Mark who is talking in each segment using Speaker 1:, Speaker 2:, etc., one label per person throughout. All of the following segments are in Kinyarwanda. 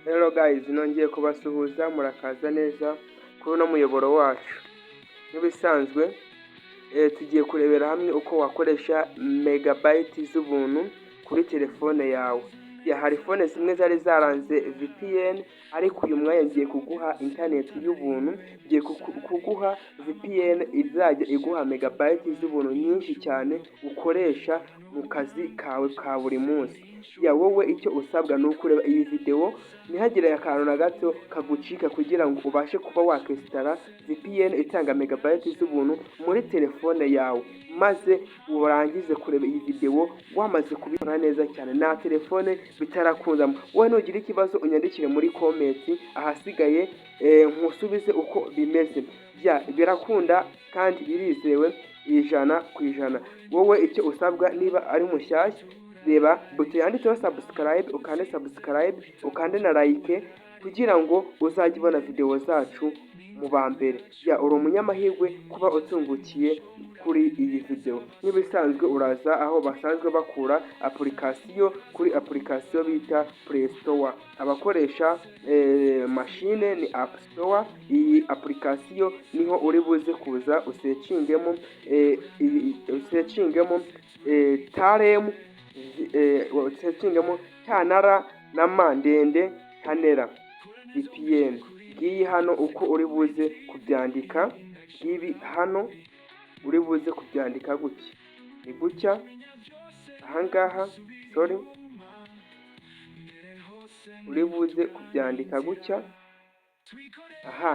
Speaker 1: Hello guys, nongeye kubasuhuza murakaza neza kuri uno muyoboro wacu. Nk'ibisanzwe tugiye kurebera hamwe uko wakoresha megabyte z'ubuntu kuri telefone yawe. Hari phone zimwe zari zaranze VPN, ariko uyu mwanya ngiye kuguha internet y'ubuntu, ngiye kuguha VPN izajya iguha megabyte z'ubuntu nyinshi cyane ukoresha mu kazi kawe ka buri munsi. Wowe icyo usabwa ni ukureba iyi video ntihagire akantu na gato kagucika kugira ngo ubashe kuba wakesitara VPN itanga megabyte z'ubuntu muri telefone yawe, maze urangize kureba iyi video wamaze kubikora neza cyane na telefone bitarakundamo. Wowe nugira ikibazo unyandikire muri comment, ahasigaye nkusubize uko bimeze. Birakunda kandi birizewe 100%. Wowe icyo usabwa niba ari mushyashya, reba buto yanditseho subscribe, ukande subscribe, ukande na like kugira ngo uzajye ubona video zacu mu ba mbere. Uri umunyamahirwe kuba utungukiye kuri iyi video. Nk'ibisanzwe uraza aho basanzwe bakura application kuri application bita Play Store. Abakoresha machine ni App Store. Iyi application niho uri buze kuza usecingemo Tarem, usecingemo Tanara na Mandende Tanera VPN. Ngiyi hano uko uri buze kubyandika, ngibi hano uri buze kubyandika gutya, ni gutya ahangaha, uri buze kubyandika gutya.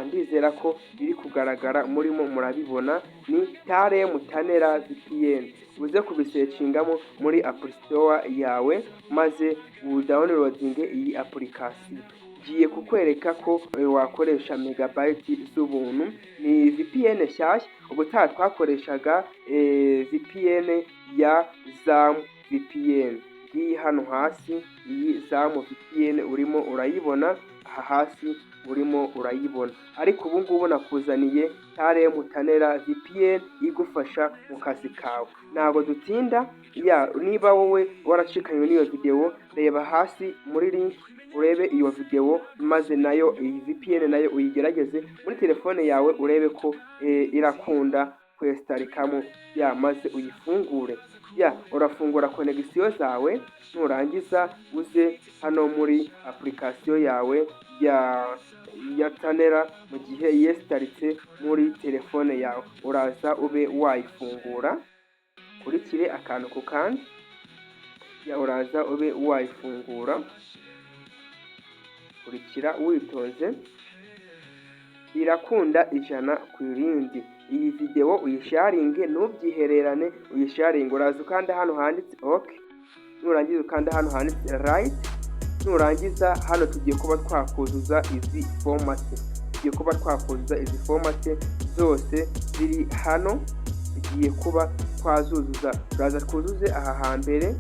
Speaker 1: Ndizera ko biri kugaragara, murimo murabibona, ni Tarem Tanera VPN. Uze kubisecingamo muri App Store yawe maze udownloadinge iyi application. Ngiye kukwereka ko wakoresha megabyte z'ubuntu. Ni VPN nshyashya, ubutaha twakoreshaga VPN ya Zam VPN. Ngiyi hano hasi, iyi Zam VPN urimo urayibona, aha hasi urimo urayibona, ariko ubu ngubu nakuzaniye Tarem Tanera VPN igufasha mu kazi kawe. Ntabwo dutinda, niba wowe waracikanywe n'iyo video, reba hasi muri link urebe iyo video, maze nayo iyi VPN nayo uyigerageze muri telefone yawe urebe ko irakunda kwestarikamo, maze uyifungure. Urafungura connection zawe, nurangiza uze hano muri application yawe ya Tanera. Mu gihe yestaritse muri telefone yawe, uraza ube wayifungura, kurikire akantu ku kandi. Uraza ube wayifungura, kurikira witonze, irakunda 100%. Iyi video uyisharinge, ntubyihererane, uyisharinge. Uraza ukanda hano handitse OK, nurangiza ukanda hano handitse right, nurangiza hano tugiye kuba twakuzuza izi format, zose ziri hano tugiye kuba twazuzuza. Turaza twuzuze aha hambere,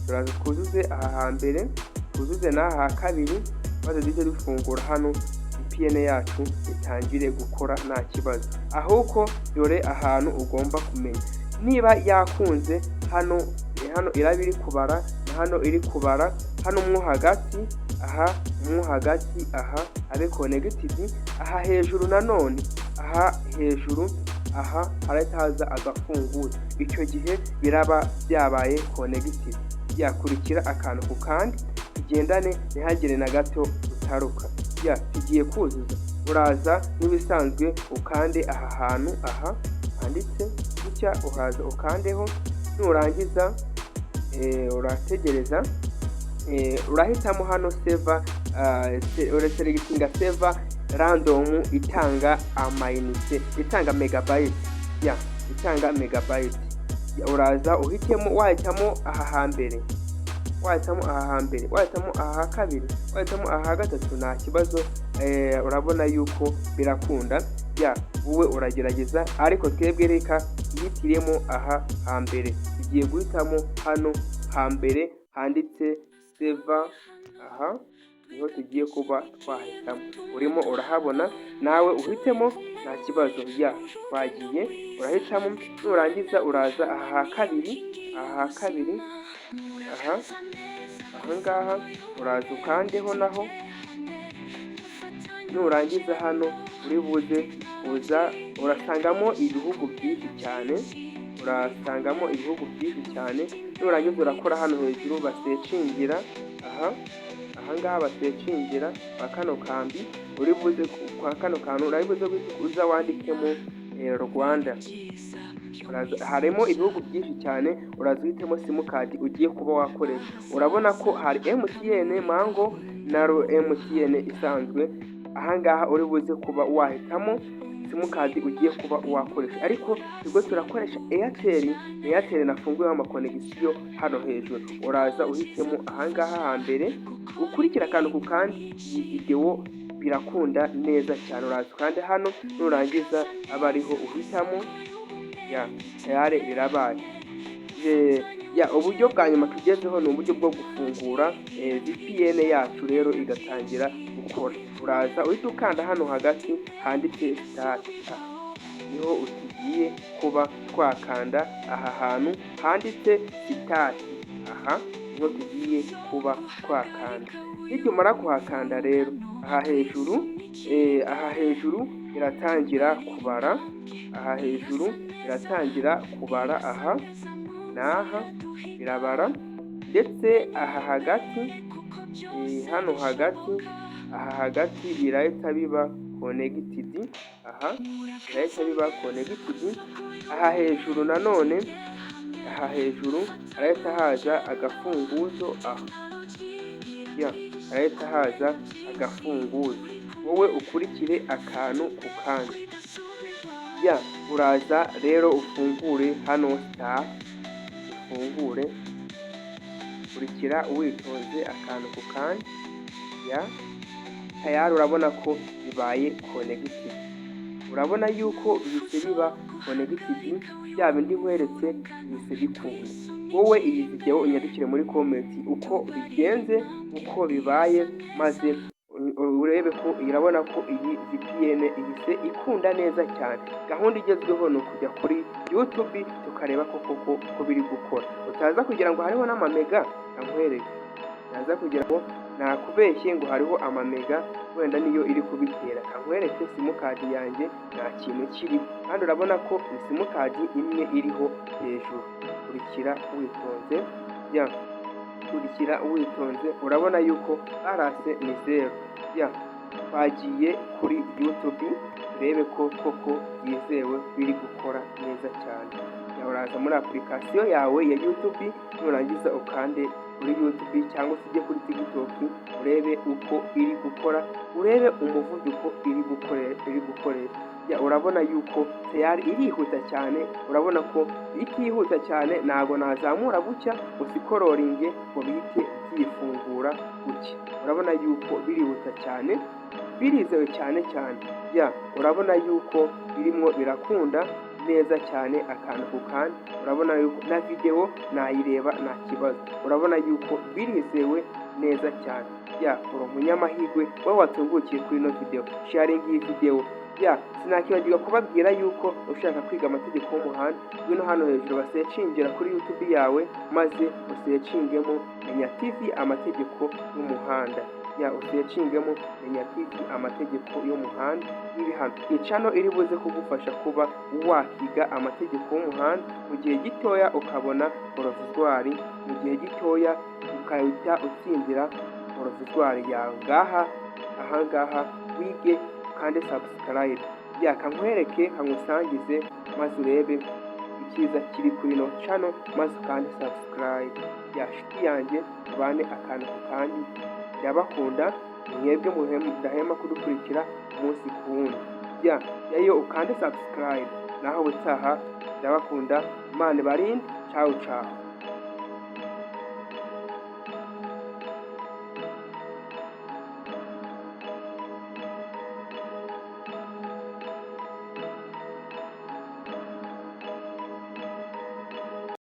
Speaker 1: turaza twuzuze aha hambere, twuzuze n'aha kabiri, maze duhite dufungura hano VPN yacu itangire gukora nta kibazo. Ahubwo dore ahantu ugomba kumenya niba yakunze. Hano iraba iri kubara, na hano iri kubara, hano mo hagati, aha abe connected. Aha hejuru nanone, aha hejuru, harahita haza agafunguzo, icyo gihe biraba byabaye connected. Yakurikira akantu ku kandi, tugendane ntihagire na gato utaruka. Tugiye kuzuza. Uraza nk'ibisanzwe ukande aha hantu, handitse gutya, uraza ukandeho, nurangiza urategereza, urahitamo hano server, uraselectinga server random itanga amayinite, itanga megabyte, itanga megabyte. Uraza uhitemo, wahitamo aha hambere, wahitamo aha kabiri, wahitamo aha gatatu, nta kibazo. Urabona yuko birakunda. Wowe uragerageza, ariko twebwe reka yihitiremo aha hambere. Tugiye guhitamo hano hambere handitse server, niho tugiye kuba twahitamo. Urimo urahabona, nawe uhitemo nta kibazo. Twagiye, urahitamo, nurangiza uraza aha kabiri, ahangaha uraza ukandeho naho, nurangiza hano uri buze kuza urasangamo ibihugu byinshi cyane, nurangiza urakora hano hejuru basecingira, ahangaha basecingira kwa kano kambi, uri buze kwa kano kantu uri buze uza wandikemo Rwanda. Harimo ibihugu byinshi cyane, uraza uhitemo simukadi ugiye kuba wakoresha. Urabona ko hari MTN Mango na MTN isanzwe. Ahangaha uri buze kuba wahitamo simukadi ugiye kuba wakoresha, ariko ubwo turakoresha Airtel nafunguyeho amakonegisiyo hano hejuru. Uraza uhitemo ahangaha hambere, ukurikira akantu ku kandi. Iyi video birakunda neza cyane, uraza kandi hano, nurangiza aba ariho uhitamo tayari birabaye. Uburyo bwa nyuma tugezeho ni uburyo bwo gufungura VPN yacu rero igatangira gukora. Uraza uhita ukanda hano hagati handitse start, niho ugiye kuba twakanda aha hantu handitse start, niho tugiye kuba twakanda. Nitumara kuhakanda rero aha hejuru iratangira kubara, aha n'aha birabara, ndetse aha hagati birahita biba connected, aha hejuru nanone, harahita haza agafunguzo, wowe ukurikire akantu ku kandi. Uraza rero ufungure hano kurikira witonze akantu ku kandi. Tayari urabona ko bibaye connected, urabona yuko bihise biba connected, bya bindi nkweretse bihise bikunda. Wowe iyi video unyandikire muri comment uko bigenze, uko bibaye, maze urebe ko irabona ko iyi VPN ihise ikunda neza cyane. Gahunda igezweho ni ukujya kuri YouTube tukareba ko biri gukora, utaza kugira ngo hariho n'amamega nkwereke, naza kugira ngo nakubeshye ngo hariho amamega, wenda niyo iri kubitera. Nkwereke simukadi yanjye nta kintu kiriho, kandi urabona ko ni simukadi imwe iriho hejuru. Kurikira witonze, urabona yuko arase ni 0. Twagiye kuri YouTube turebe ko koko byizewe biri gukora neza cyane. Uraza muri application yawe ya YouTube, nurangiza ukande kuri YouTube cyangwa se ujye kuri TikTok, urebe uko iri gukora, urebe umuvuduko iri gukoresha. Urabona yuko tayari irihuta cyane, urabona ko itihuta cyane ntago nazamura gutya usikororinge ngo bihite byifungura gutya. Urabona yuko birihuta cyane, birizewe cyane. Urabona yuko birimo birakunda neza cyane akantu ku kandi. Urabona yuko na video nayireba nta kibazo, urabona yuko birizewe neza cyane. Uri umunyamahirwe wowe watungukiye kuri ino video. Sharing iyi video. Sinakibagirwa kubabwira yuko ushaka kwiga amategeko y'umuhanda, ngwino hano hejuru basecingira kuri YouTube yawe, maze usecingemo Menya TV amategeko y'umuhanda. Usecingemo Menya TV amategeko y'umuhanda. Iri hano ni channel iri buze kugufasha kuba wakiga amategeko y'umuhanda mu gihe gitoya, ukabona provisoire mu gihe gitoya, ukahita utsindira provisoire yawe. Ahangaha wige kandi subscribe. Nkwereke nkamusangize, maze urebe icyiza kiri kuri no channel, maze kandi subscribe. Shiti yanjye tubane akantu ku kandi. Ndabakunda mwebwe mudahema kudukurikira umunsi ku wundi. Ukande subscribe. Naho ubutaha, ndabakunda, Imana ibarinde. Ciao.